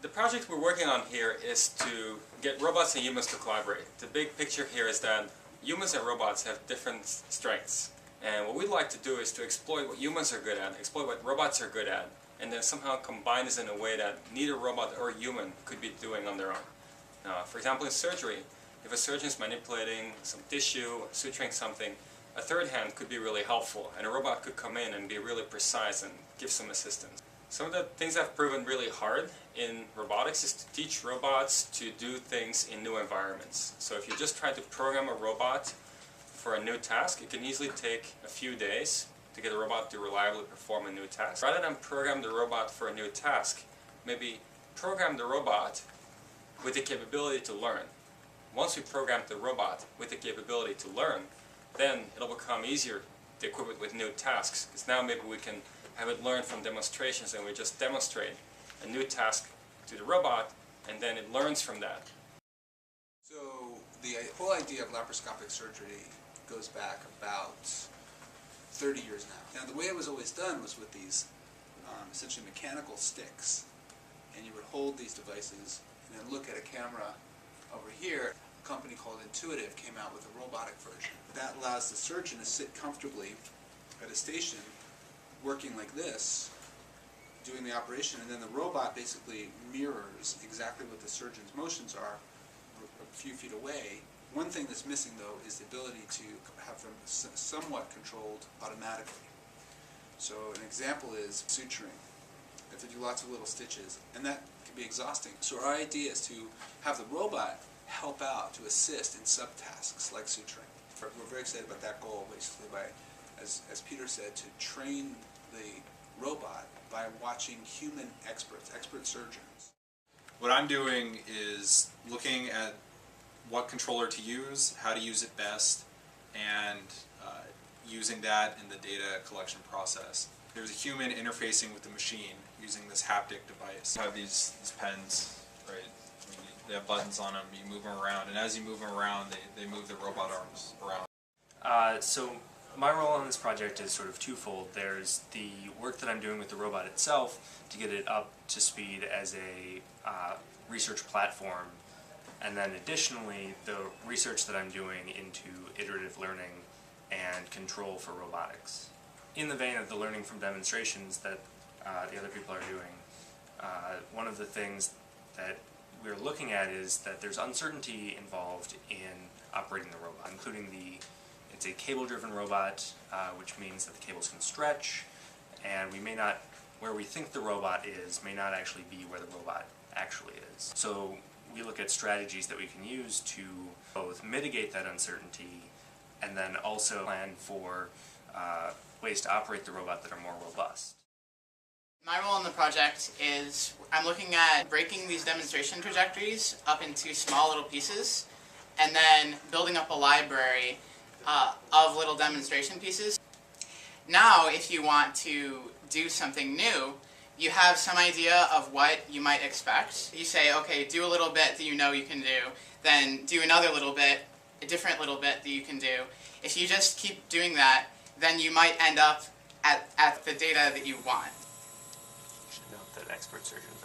The project we're working on here is to get robots and humans to collaborate. The big picture here is that humans and robots have different strengths. And what we'd like to do is to exploit what humans are good at, exploit what robots are good at, and then somehow combine this in a way that neither robot or human could be doing on their own. For example, in surgery, if a surgeon is manipulating some tissue, suturing something, a third hand could be really helpful, and a robot could come in and be really precise and give some assistance. Some of the things that have proven really hard in robotics is to teach robots to do things in new environments. So if you just try to program a robot for a new task, it can easily take a few days to get a robot to reliably perform a new task. Rather than program the robot for a new task, maybe program the robot with the capability to learn. Once we program the robot with the capability to learn, then it'll become easier to equip it with new tasks. Because now maybe we can have it learn from demonstrations, and we just demonstrate a new task to the robot, and then it learns from that. So the whole idea of laparoscopic surgery goes back about 30 years now. Now the way it was always done was with these essentially mechanical sticks, and you would hold these devices and then look at a camera over here. A company called Intuitive came out with a robotic version. That allows the surgeon to sit comfortably at a station working like this, doing the operation, and then the robot basically mirrors exactly what the surgeon's motions are a few feet away. One thing that's missing, though, is the ability to have them somewhat controlled automatically. So an example is suturing. You have to do lots of little stitches, and that can be exhausting. So our idea is to have the robot help out, to assist in subtasks like suturing. We're very excited about that goal, basically, by, as Peter said, to train the robot by watching human experts, expert surgeons. What I'm doing is looking at what controller to use, how to use it best, and using that in the data collection process. There's a human interfacing with the machine using this haptic device. You have these pens, right? I mean, they have buttons on them, you move them around, and as you move them around, they move the robot arms around. So my role on this project is sort of twofold. There's the work that I'm doing with the robot itself to get it up to speed as a research platform, and then additionally the research that I'm doing into iterative learning and control for robotics. In the vein of the learning from demonstrations that the other people are doing, one of the things that we're looking at is that there's uncertainty involved in operating the robot, including it's a cable-driven robot, which means that the cables can stretch, and we may not, where we think the robot is, may not actually be where the robot actually is. So we look at strategies that we can use to both mitigate that uncertainty and then also plan for ways to operate the robot that are more robust. My role in the project is I'm looking at breaking these demonstration trajectories up into small little pieces and then building up a library of little demonstration pieces. Now, if you want to do something new, you have some idea of what you might expect. You say, okay, do a little bit that you know you can do, then do another little bit, a different little bit that you can do. If you just keep doing that, then you might end up at the data that you want. You should note that expert surgeons